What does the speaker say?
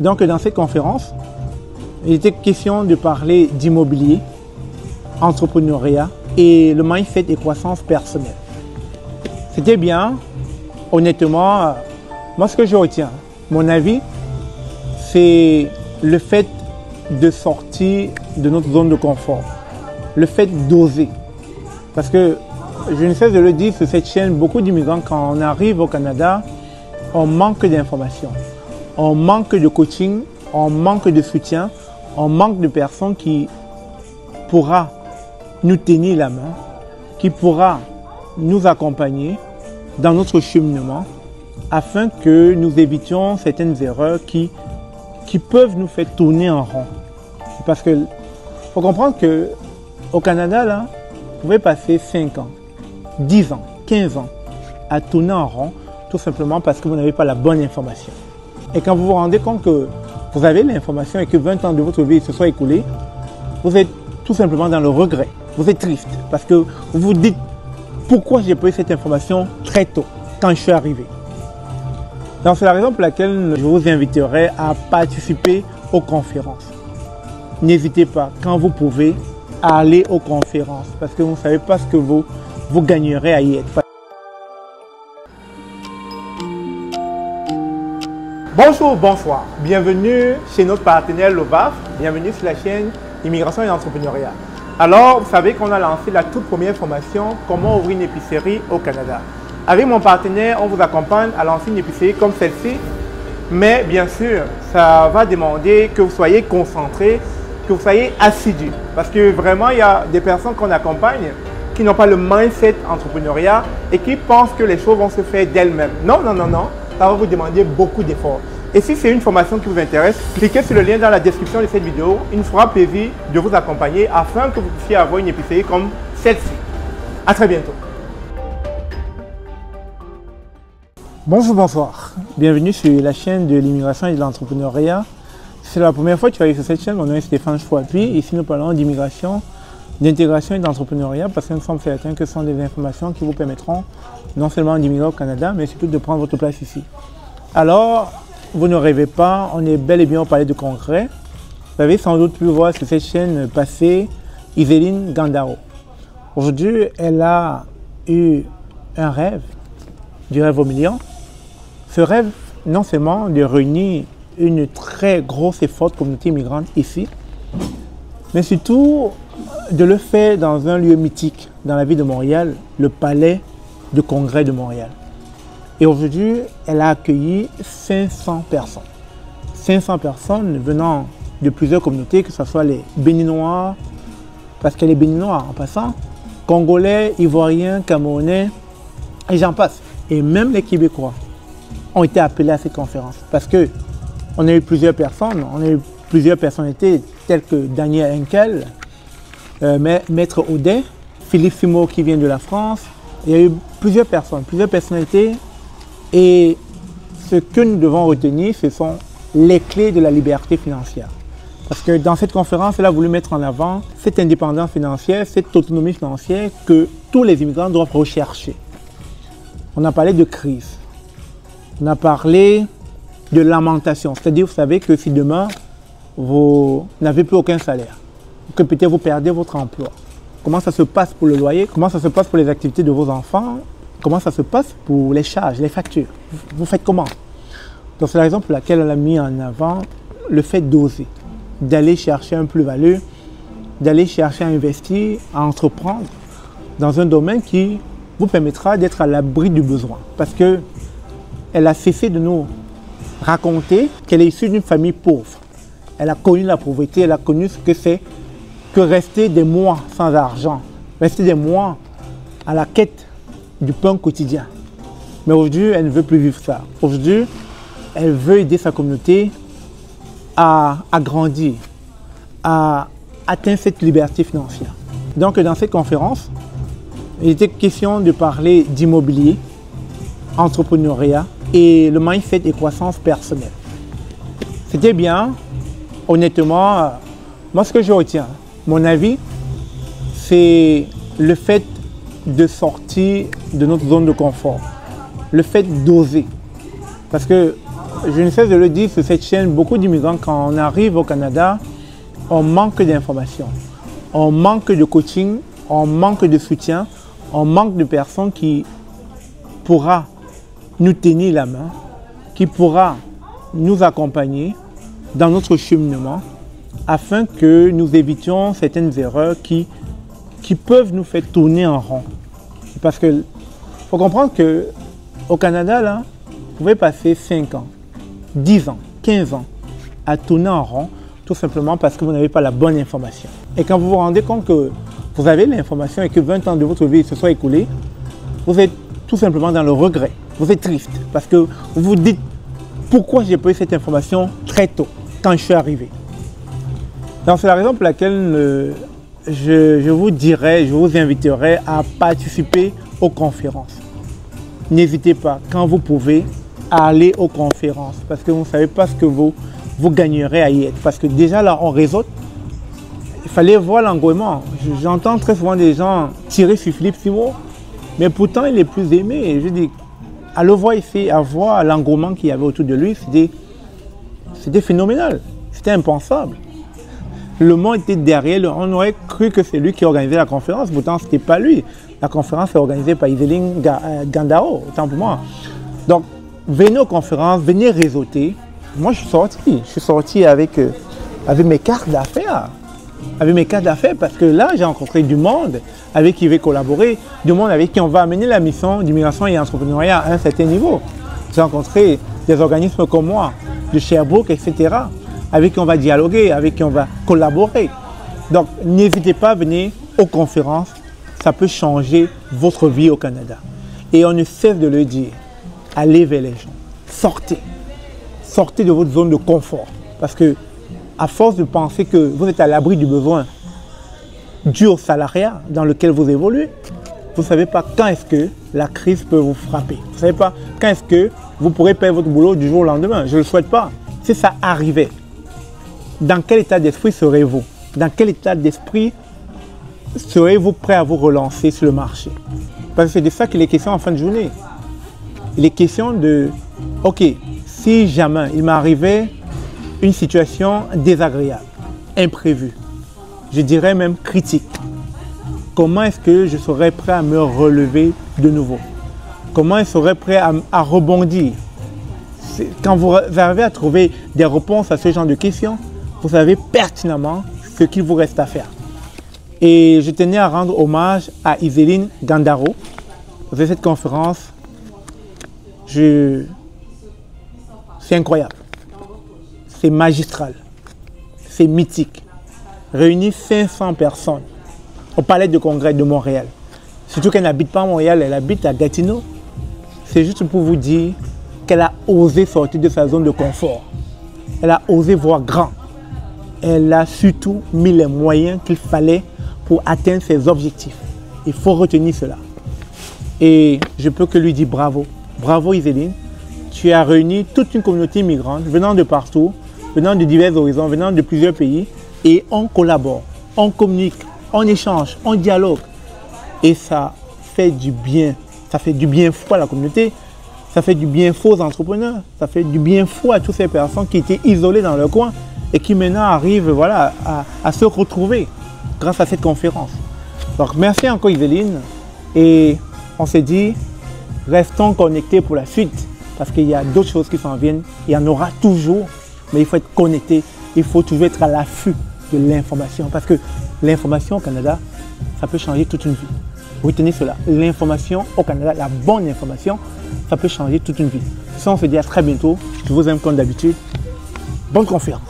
Donc dans cette conférence, il était question de parler d'immobilier, entrepreneuriat et le mindset et croissance personnelle. C'était bien, honnêtement, moi ce que je retiens, mon avis, c'est le fait de sortir de notre zone de confort, le fait d'oser. Parce que je ne cesse de le dire sur cette chaîne, beaucoup d'immigrants, quand on arrive au Canada, on manque d'informations, on manque de coaching, on manque de soutien, on manque de personnes qui pourra nous tenir la main, qui pourra nous accompagner dans notre cheminement afin que nous évitions certaines erreurs qui peuvent nous faire tourner en rond. Parce que faut comprendre qu'au Canada, là, vous pouvez passer 5 ans, 10 ans, 15 ans à tourner en rond tout simplement parce que vous n'avez pas la bonne information. Et quand vous vous rendez compte que vous avez l'information et que 20 ans de votre vie se sont écoulés, vous êtes tout simplement dans le regret. Vous êtes triste parce que vous vous dites pourquoi j'ai pas eu cette information très tôt quand je suis arrivé. Donc c'est la raison pour laquelle je vous inviterai à participer aux conférences. N'hésitez pas, quand vous pouvez, à aller aux conférences parce que vous ne savez pas ce que vous gagnerez à y être. Bonjour, bonsoir. Bienvenue chez notre partenaire Lovaf. Bienvenue sur la chaîne Immigration et Entrepreneuriat. Alors, vous savez qu'on a lancé la toute première formation « Comment ouvrir une épicerie au Canada ». Avec mon partenaire, on vous accompagne à lancer une épicerie comme celle-ci. Mais bien sûr, ça va demander que vous soyez concentré, que vous soyez assidu. Parce que vraiment, il y a des personnes qu'on accompagne qui n'ont pas le mindset entrepreneuriat et qui pensent que les choses vont se faire d'elles-mêmes. Non, non, non, non. Ça va vous demander beaucoup d'efforts. Et si c'est une formation qui vous intéresse, cliquez sur le lien dans la description de cette vidéo. Il nous fera plaisir de vous accompagner afin que vous puissiez avoir une épicerie comme celle-ci. À très bientôt. Bonjour, bonsoir. Bienvenue sur la chaîne de l'immigration et de l'entrepreneuriat. Si c'est la première fois que tu arrives sur cette chaîne, mon nom est Stéphane Chouapi. Ici, nous parlons d'immigration, d'intégration et d'entrepreneuriat parce que nous sommes certains que ce sont des informations qui vous permettront non seulement d'immigrer au Canada, mais surtout de prendre votre place ici. Alors, vous ne rêvez pas, on est bel et bien au palais de congrès. Vous avez sans doute pu voir sur cette chaîne passer Iseline Gandao. Aujourd'hui, elle a eu un rêve, du rêve au million. Ce rêve, non seulement de réunir une très grosse et forte communauté immigrante ici, mais surtout de le faire dans un lieu mythique dans la ville de Montréal, le palais de congrès de Montréal. Et aujourd'hui, elle a accueilli 500 personnes. 500 personnes venant de plusieurs communautés, que ce soit les Béninois, parce qu'elle est Béninois en passant, Congolais, Ivoiriens, Camerounais, et j'en passe. Et même les Québécois ont été appelés à cette conférence. Parce que on a eu plusieurs personnes, on a eu plusieurs personnalités telles que Daniel Henkel, Maître Audet, Philippe Fimo qui vient de la France. Il y a eu plusieurs personnes, plusieurs personnalités. Et ce que nous devons retenir, ce sont les clés de la liberté financière. Parce que dans cette conférence, elle a voulu mettre en avant cette indépendance financière, cette autonomie financière que tous les immigrants doivent rechercher. On a parlé de crise. On a parlé de lamentation. C'est-à-dire, vous savez que si demain, vous n'avez plus aucun salaire, que peut-être vous perdez votre emploi, comment ça se passe pour le loyer, comment ça se passe pour les activités de vos enfants, comment ça se passe pour les charges, les factures. Vous faites comment? Donc c'est la raison pour laquelle elle a mis en avant le fait d'oser, d'aller chercher un plus-value, d'aller chercher à investir, à entreprendre dans un domaine qui vous permettra d'être à l'abri du besoin. Parce qu'elle a cessé de nous raconter qu'elle est issue d'une famille pauvre. Elle a connu la pauvreté, elle a connu ce que c'est que rester des mois sans argent, rester des mois à la quête du pain quotidien. Mais aujourd'hui, elle ne veut plus vivre ça. Aujourd'hui, elle veut aider sa communauté à grandir, à atteindre cette liberté financière. Donc, dans cette conférence, il était question de parler d'immobilier, entrepreneuriat et le mindset et croissance personnelle. C'était bien, honnêtement, moi ce que je retiens, mon avis, c'est le fait de sortir de notre zone de confort, le fait d'oser. Parce que je ne cesse de le dire sur cette chaîne, beaucoup d'immigrants, quand on arrive au Canada, on manque d'informations, on manque de coaching, on manque de soutien, on manque de personnes qui pourra nous tenir la main, qui pourra nous accompagner dans notre cheminement afin que nous évitions certaines erreurs qui peuvent nous faire tourner en rond. Parce que faut comprendre qu'au Canada, là, vous pouvez passer 5 ans, 10 ans, 15 ans à tourner en rond, tout simplement parce que vous n'avez pas la bonne information. Et quand vous vous rendez compte que vous avez l'information et que 20 ans de votre vie se sont écoulés, vous êtes tout simplement dans le regret. Vous êtes triste parce que vous vous dites pourquoi j'ai pas eu cette information très tôt, quand je suis arrivé. Donc c'est la raison pour laquelle je vous dirais, je vous inviterai à participer aux conférences. N'hésitez pas, quand vous pouvez, à aller aux conférences parce que vous ne savez pas ce que vous gagnerez à y être. Parce que déjà là, on réseaute. Il fallait voir l'engouement. J'entends très souvent des gens tirer sur Philippe Simon, mais pourtant il est plus aimé. Je dis, à le voir ici, à voir l'engouement qu'il y avait autour de lui, c'était phénoménal. C'était impensable. Le monde était derrière, on aurait cru que c'est lui qui organisait la conférence, pourtant ce n'était pas lui. La conférence est organisée par Iselin Gandaro, autant pour moi. Donc, venez aux conférences, venez réseauter. Moi, je suis sorti avec mes cartes d'affaires. Avec mes cartes d'affaires, parce que là, j'ai rencontré du monde avec qui je vais collaborer, du monde avec qui on va amener la mission d'immigration et d'entrepreneuriat à un certain niveau. J'ai rencontré des organismes comme moi, de Sherbrooke, etc., avec qui on va dialoguer, avec qui on va collaborer. Donc, n'hésitez pas à venir aux conférences, ça peut changer votre vie au Canada. Et on ne cesse de le dire, allez vers les gens, sortez. Sortez de votre zone de confort. Parce que, à force de penser que vous êtes à l'abri du besoin dû au salariat dans lequel vous évoluez, vous ne savez pas quand est-ce que la crise peut vous frapper. Vous ne savez pas quand est-ce que vous pourrez perdre votre boulot du jour au lendemain. Je ne le souhaite pas. Si ça arrivait, dans quel état d'esprit serez-vous? Dans quel état d'esprit serez-vous prêt à vous relancer sur le marché? Parce que c'est de ça qu'il est question en fin de journée. Il est question de, ok, si jamais il m'arrivait une situation désagréable, imprévue, je dirais même critique, comment est-ce que je serais prêt à me relever de nouveau? Comment je serais prêt à rebondir? Quand vous arrivez à trouver des réponses à ce genre de questions, vous savez pertinemment ce qu'il vous reste à faire. Et je tenais à rendre hommage à Iselin Gandaro. Vous avez cette conférence, c'est incroyable, c'est magistral, c'est mythique. Réunir 500 personnes au Palais de Congrès de Montréal. Surtout qu'elle n'habite pas à Montréal, elle habite à Gatineau. C'est juste pour vous dire qu'elle a osé sortir de sa zone de confort. Elle a osé voir grand. Elle a surtout mis les moyens qu'il fallait pour atteindre ses objectifs. Il faut retenir cela. Et je peux que lui dire bravo. Bravo Iselin. Tu as réuni toute une communauté immigrante venant de partout, venant de divers horizons, venant de plusieurs pays. Et on collabore, on communique, on échange, on dialogue. Et ça fait du bien. Ça fait du bien fou à la communauté. Ça fait du bien fou aux entrepreneurs. Ça fait du bien fou à toutes ces personnes qui étaient isolées dans leur coin et qui maintenant arrivent voilà, à se retrouver grâce à cette conférence. Donc merci encore Iselin. Et on s'est dit, restons connectés pour la suite. Parce qu'il y a d'autres choses qui s'en viennent. Il y en aura toujours. Mais il faut être connecté. Il faut toujours être à l'affût de l'information. Parce que l'information au Canada, ça peut changer toute une vie. Retenez cela. L'information au Canada, la bonne information, ça peut changer toute une vie. Ça, on se dit à très bientôt. Je vous aime comme d'habitude. Bonne conférence.